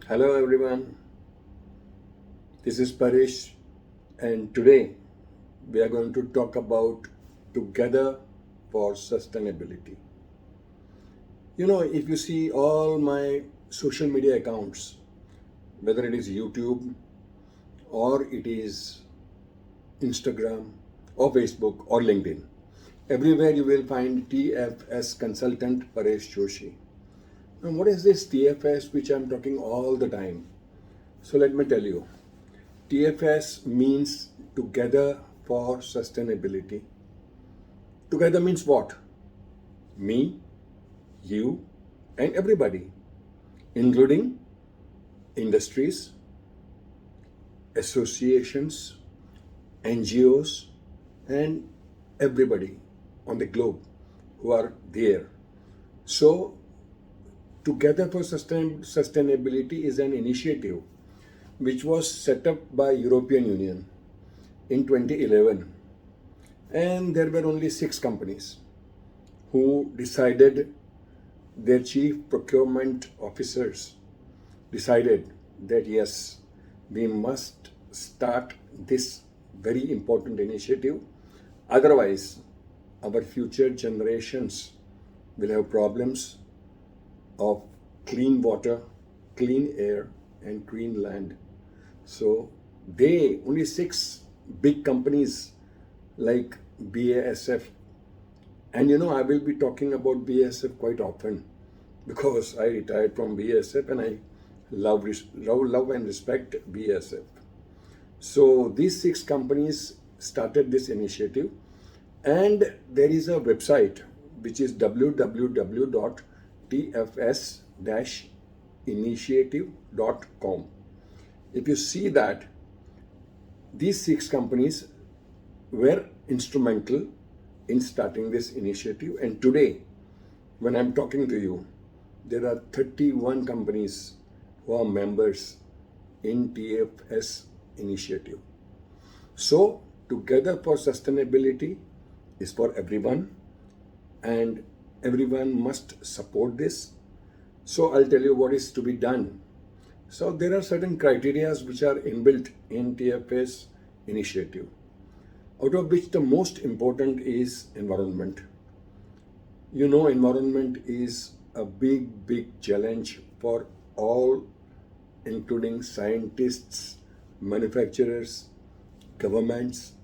Hello everyone, this is Paresh, and today we are going to talk about Together for Sustainability. If you see all my social media accounts, whether it is YouTube or it is Instagram or Facebook or LinkedIn, everywhere you will find TFS consultant Paresh Joshi. Now, what is this TFS which I'm talking all the time? So, let me tell you. TFS means Together for Sustainability. Together means what? Me, you, and everybody, including industries, associations, NGOs, and everybody on the globe who are there. So, Together for Sustainability is an initiative which was set up by European Union in 2011, and there were only 6 companies who decided, their chief procurement officers decided that yes, we must start this very important initiative, otherwise our future generations will have problems of clean water, clean air, and clean land. So they only 6 big companies like BASF, and I will be talking about BASF quite often because I retired from BASF and I love and respect BASF. So these 6 companies started this initiative, and there is a website which is www.tfs-initiative.com. If you see that, these 6 companies were instrumental in starting this initiative, and today, when I'm talking to you, there are 31 companies who are members in TFS initiative. So, Together for Sustainability is for everyone, and everyone must support this. So, I'll tell you what is to be done. So there are certain criteria which are inbuilt in TFS initiative, out of which the most important is environment. Environment is a big challenge for all, including scientists, manufacturers, governments,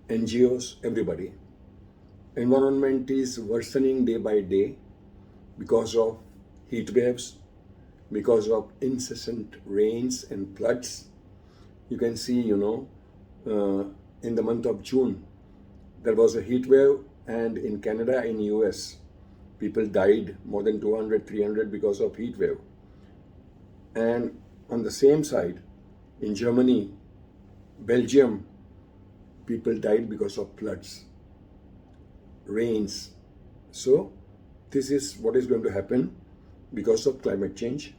NGOs, everybody. Environment is worsening day by day because of heat waves, because of incessant rains and floods. You can see, in the month of June, there was a heat wave, and in Canada, in US, people died, more than 200, 300 because of heat wave. And on the same side, in Germany, Belgium, people died because of floods, rains. So this is what is going to happen because of climate change.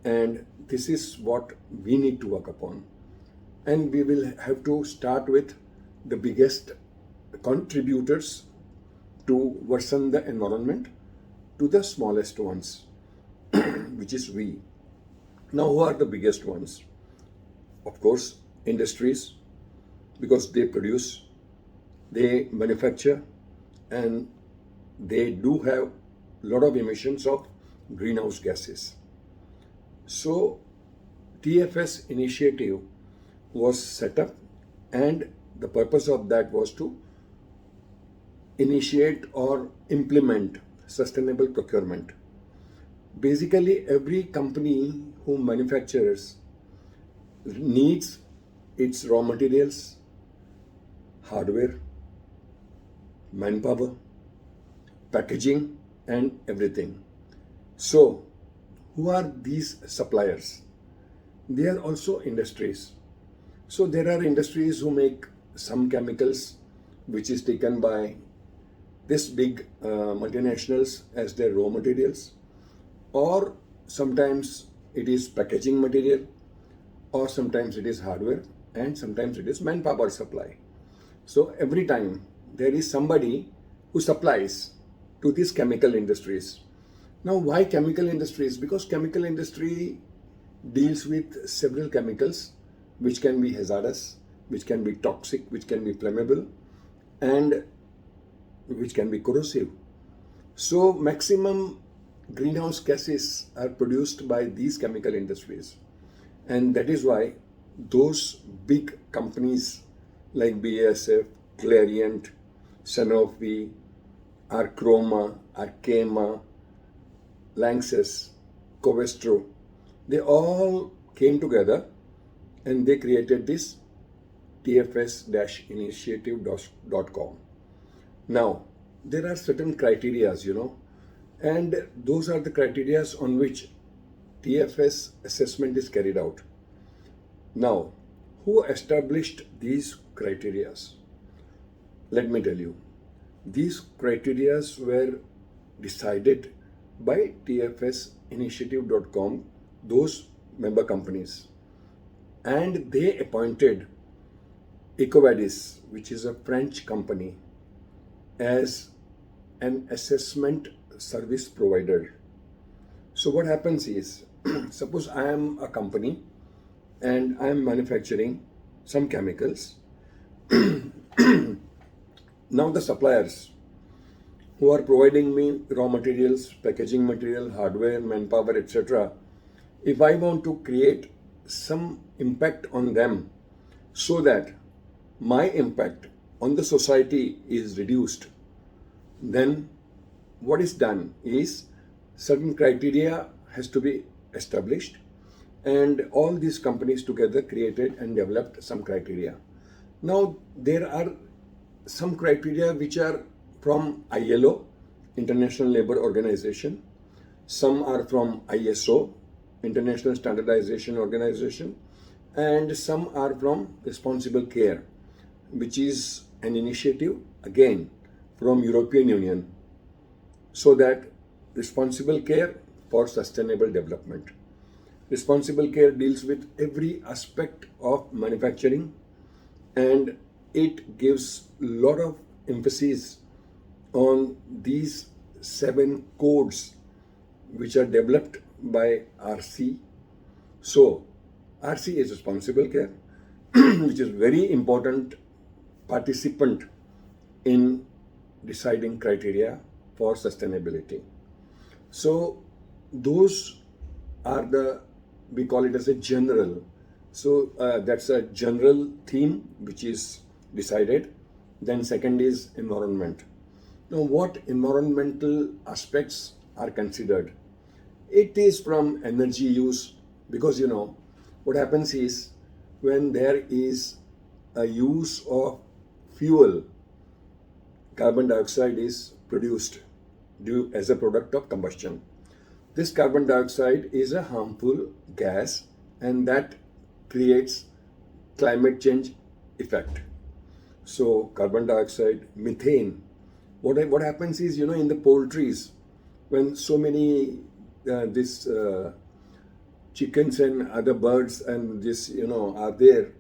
And this is what we need to work upon. And we will have to start with the biggest contributors to worsen the environment to the smallest ones, which is we. Now, who are the biggest ones? Of course, industries, because they produce, they manufacture, and they do have a lot of emissions of greenhouse gases. So, TFS initiative was set up, and the purpose of that was to initiate or implement sustainable procurement. Basically, every company who manufactures needs its raw materials, hardware, manpower, packaging, and everything. So, who are these suppliers? They are also industries. So there are industries who make some chemicals which is taken by this big multinationals as their raw materials, or sometimes it is packaging material, or sometimes it is hardware, and sometimes it is manpower supply. So every time there is somebody who supplies to these chemical industries. Now, why chemical industries? Because chemical industry deals with several chemicals which can be hazardous, which can be toxic, which can be flammable, and which can be corrosive. So, maximum greenhouse gases are produced by these chemical industries, and that is why those big companies like BASF, Clariant, Sanofi, Archroma, Arkema, Lanxess, Covestro, they all came together and they created this tfs-initiative.com. Now, there are certain criterias, and those are the criterias on which TFS assessment is carried out. Now, who established these criterias? Let me tell you, these criterias were decided by tfsinitiative.com, those member companies, and they appointed EcoVadis, which is a French company, as an assessment service provider. So what happens is, suppose I am a company and I am manufacturing some chemicals. Now the suppliers who are providing me raw materials, packaging material, hardware, manpower, etc., if I want to create some impact on them so that my impact on the society is reduced, then what is done is certain criteria has to be established, and all these companies together created and developed some criteria. Now there are some criteria which are from ILO, International Labour Organization, some are from ISO, International Standardization Organization, and some are from Responsible Care, which is an initiative again from European Union, so that responsible care for sustainable development. Responsible care deals with every aspect of manufacturing, and it gives a lot of emphasis on these 7 codes which are developed by RC. So RC is responsible care, which is very important participant in deciding criteria for sustainability. So those are we call it as a general. So that's a general theme which is decided. Then second is environment. Now what environmental aspects are considered? It is from energy use, because what happens is when there is a use of fuel, carbon dioxide is produced due as a product of combustion. This carbon dioxide is a harmful gas, and that creates climate change effect. So carbon dioxide, methane. What happens is, in the poultries, when so many chickens and other birds and are there,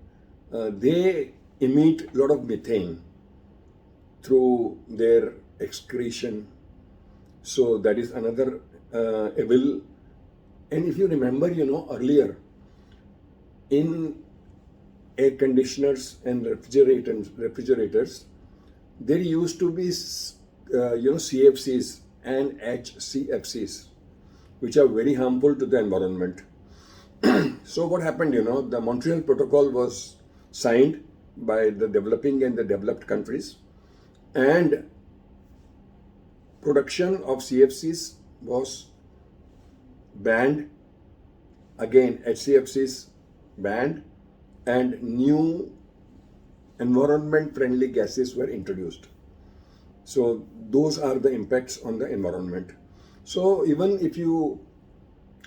they emit a lot of methane through their excretion. So that is another evil. And if you remember, earlier in air conditioners and refrigerators, there used to be CFCs and HCFCs, which are very harmful to the environment. So what happened, the Montreal Protocol was signed by the developing and the developed countries, and production of CFCs was banned. Again, HCFCs banned, and new environment-friendly gases were introduced. So those are the impacts on the environment. So even if you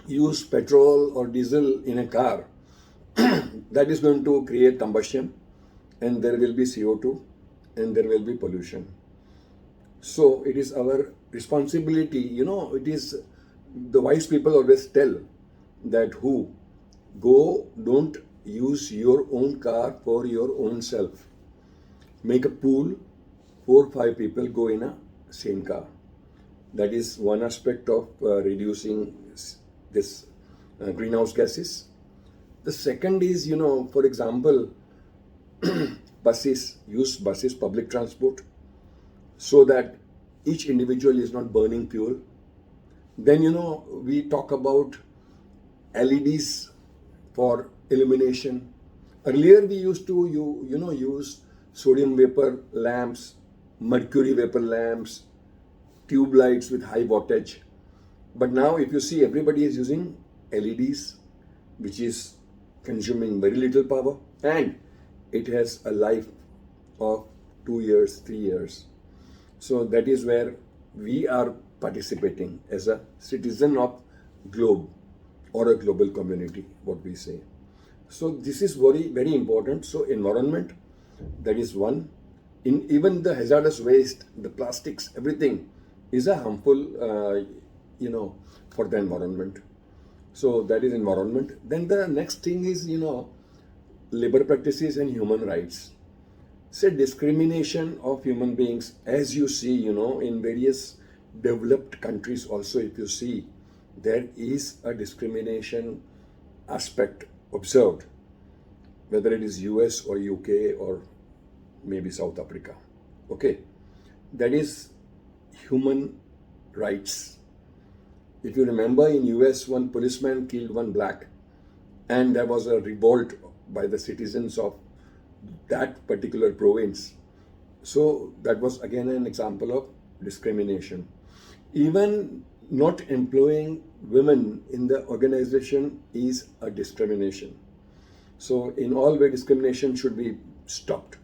use petrol or diesel in a car, that is going to create combustion, and there will be CO2 and there will be pollution. So it is our responsibility, it is the wise people always tell that don't use your own car for your own self. Make a pool, 4 or 5 people go in a same car. That is one aspect of reducing this greenhouse gases. The second is, for example, use buses, public transport, so that each individual is not burning fuel. Then, we talk about LEDs for illumination. Earlier, we used to, use sodium vapor lamps, mercury vapor lamps, tube lights with high wattage. But now, if you see, everybody is using LEDs, which is consuming very little power, and it has a life of 2 years, 3 years. So that is where we are participating as a citizen of globe or a global community, what we say. So this is very, very important. So environment, that is one. In even the hazardous waste, the plastics, everything is a harmful, for the environment. So that is environment. Then the next thing is, labor practices and human rights. Say discrimination of human beings, as you see, in various developed countries also, if you see, there is a discrimination aspect observed, whether it is US or UK or maybe South Africa. Okay, that is human rights. If you remember, in US, one policeman killed one black, and there was a revolt by the citizens of that particular province. So that was again an example of discrimination. Even not employing women in the organization is a discrimination. So in all way, discrimination should be stopped.